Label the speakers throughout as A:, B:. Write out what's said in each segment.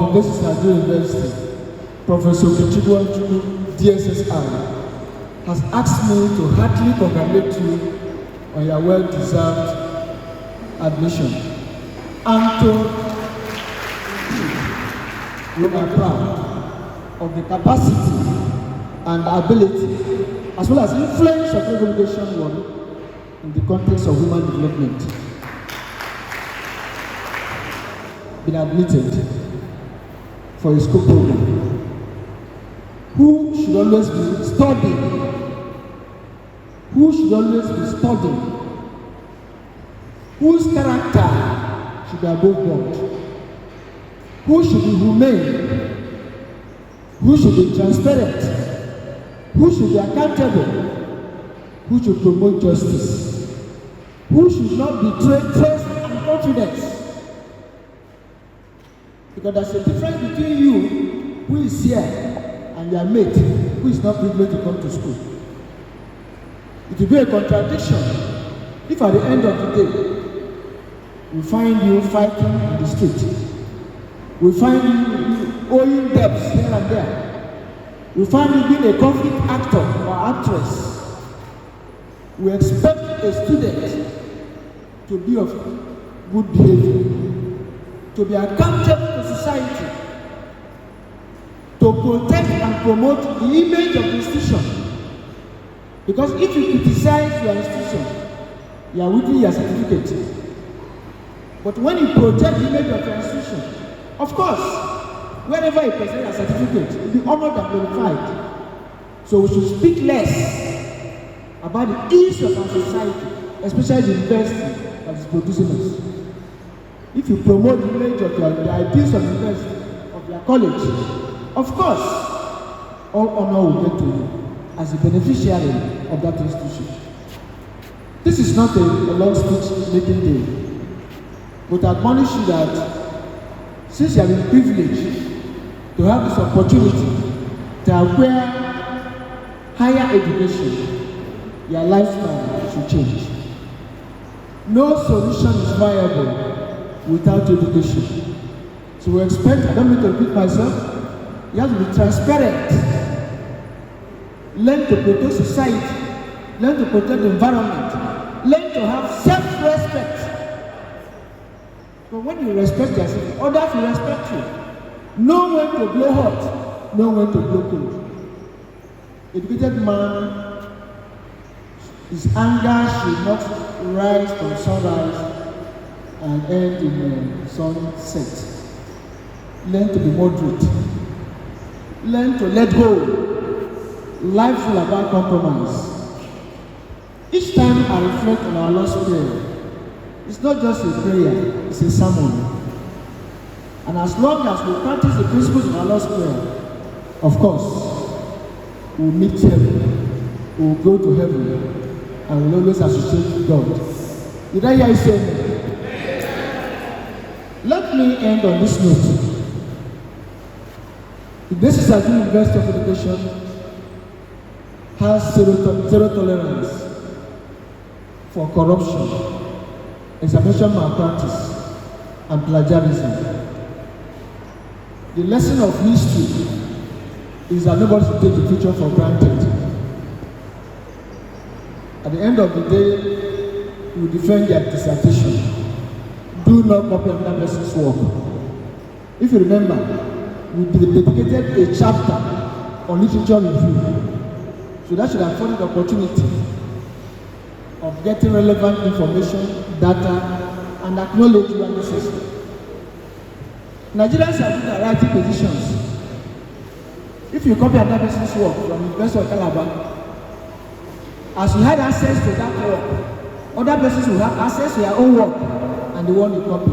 A: Ignatius Ajuru University, Professor Chibuzor Nnwabueze, DSSI, has asked me to heartily congratulate you on your well-deserved admission. And we are proud of the capacity and ability, as well as influence of College of Education Warri in the context of human development. Been admitted for a school program. Who should always be studying? Who should always be studying? Whose character should be above board? Who should be humane? Who should be transparent? Who should be accountable? Who should promote justice? Who should not betray trust and confidence? Because there's a difference between you, who is here, and your mate, who is not privileged to come to school. It will be a contradiction if at the end of the day, we find you fighting in the street. We find you owing debts here and there. We find you being a conflict actor or actress. We expect a student to be of good behavior, to be accountable to society, to protect and promote the image of the institution. Because if you criticize your institution, you are within your certificate. But when you protect the image of your institution, of course, wherever you present your certificate, you'll be honored and glorified. So we should speak less about the ills of our society, especially the university that is producing us. If you promote the image of the ideals of the university, of your college, of course, all honor will get to you as a beneficiary of that institution. This is not a long speech making day, but I admonish you that since you have been privileged to have this opportunity to acquire higher education, your lifestyle should change. No solution is viable without education. So we expect, I don't need to repeat myself, you have to be transparent. Learn to protect society. Learn to protect the environment. Learn to have self-respect. But when you respect yourself, others will respect you. Know when to blow hot, know when to blow cold. Educated man, his anger should not rise from sunrise and end in sunset. Learn to be moderate. Learn to let go. Life is about compromise. Each time I reflect on our Lord's Prayer, it's not just a prayer, it's a sermon. And as long as we practice the principles of our Lord's Prayer, of course, we'll meet heaven, we'll go to heaven, and we'll always associate with God. Did I hear you say that? Let me end on this note. This is Ajuru University of Education has zero tolerance for corruption, examination malpractice, and plagiarism. The lesson of history is that nobody should take the future for granted. At the end of the day, you defend your dissertation. Do not copy another person's work. If you remember, we dedicated a chapter on literature review. So that should afford the opportunity of getting relevant information, data, and acknowledge where necessary. Nigerians are in the writing positions. If you copy another person's work from the University of Calabar, as you had access to that work, other persons will have access to their own work and the one you copy.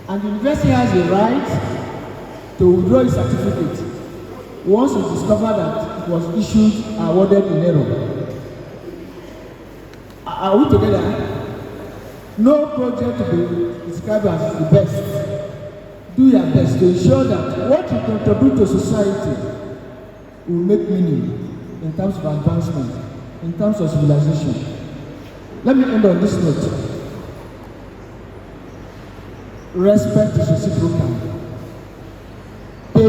A: And the university has a right to withdraw its certificate once you discover that it was issued and awarded in error. Are we together? No project to be described as the best. Do your best to ensure that what you contribute to society will make meaning in terms of advancement, in terms of civilization. Let me end on this note. Respect is reciprocal.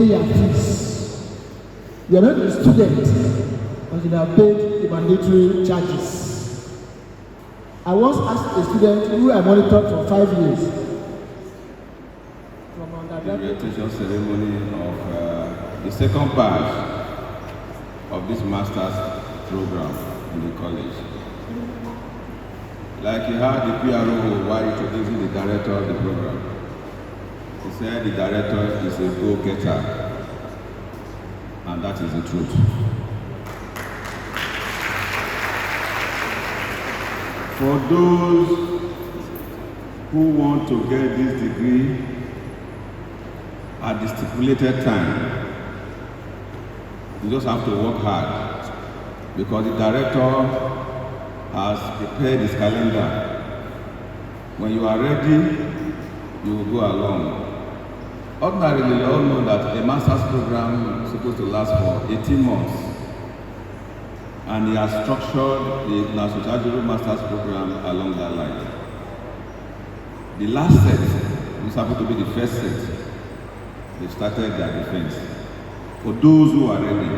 A: pay your fees. You are not a student until you have paid the mandatory charges. I once asked a student who I monitored for 5 years from undergraduate.
B: The orientation ceremony of the second batch of this master's program in the college. Like you had the PRO while introducing the director of the program. He said the director is a go-getter, and that is the truth. For those who want to get this degree at the stipulated time, you just have to work hard, because the director has prepared his calendar. When you are ready, you will go along. Ordinarily, you all know that a master's program is supposed to last for 18 months. And he has structured the Ignatius Ajuru master's program along that line. The last set is supposed to be the first set. They started their defense for those who are ready.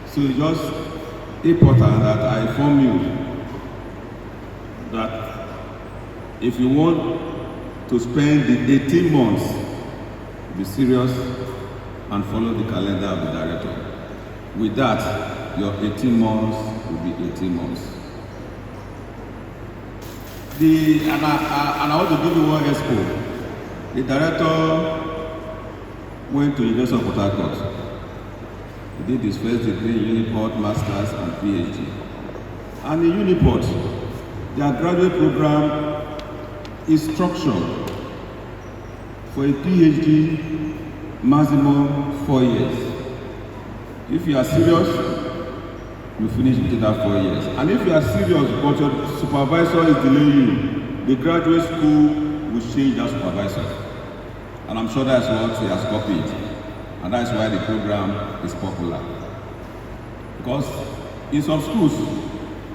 B: So it's just important that I inform you that if you want to spend the 18 months, be serious and follow the calendar of the director. With that, your 18 months will be 18 months. And I want to give you one expo. The director went to the University of Port-Harcourt. He did his first degree in Uniport, Masters, and PhD. And in Uniport, their graduate program is structured for a PhD maximum 4 years. If you are serious, you finish within that 4 years. And if you are serious but your supervisor is delaying you, the graduate school will change that supervisor. And I'm sure that's what he has copied. And that's why the program is popular. Because in some schools,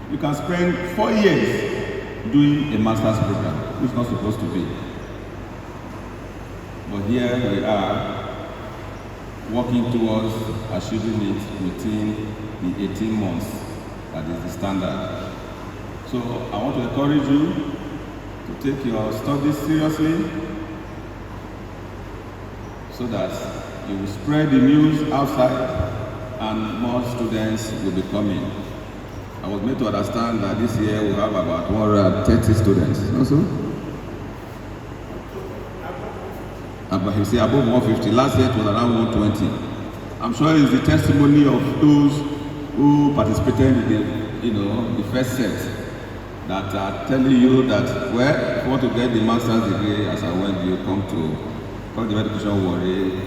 B: you can spend 4 years doing a master's program, which is not supposed to be. But here we are working towards achieving it within the 18 months. That is the standard. So I want to encourage you to take your studies seriously so that you will spread the news outside and more students will be coming. I was made to understand that this year we have about 130 students. Also? He said above 150. Last year it was around 120. I'm sure it's the testimony of those who participated in the first set that are telling you that, well, if you want to get the master's degree, as I went, you come to College of Education Warri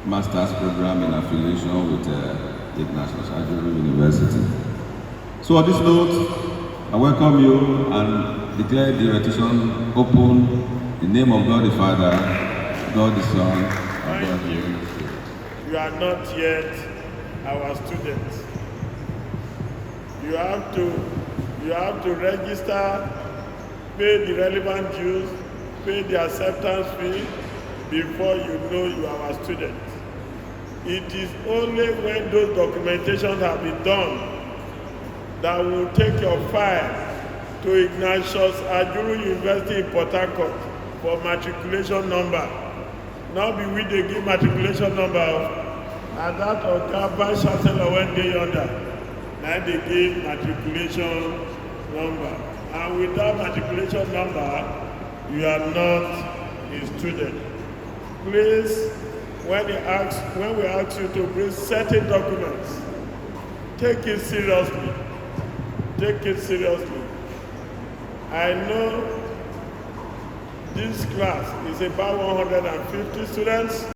B: master's program in affiliation with Ignatius Ajuru University. So on this note, I welcome you and declare the orientation open in the name of God the Father, God the Son, and God the Holy Spirit.
C: You are not yet our students. You have to register, pay the relevant dues, pay the acceptance fee before you know you are a student. It is only when those documentations have been done that will take your file to Ignatius Ajuru University in Port-Harcourt for matriculation number. Now be we they give matriculation number, and that of Vice-Chancellor when they under. Now they give matriculation number. And with that matriculation number, you are not a student. Please, when we ask you to bring certain documents, take it seriously. Take it seriously. I know this class is about 150 students.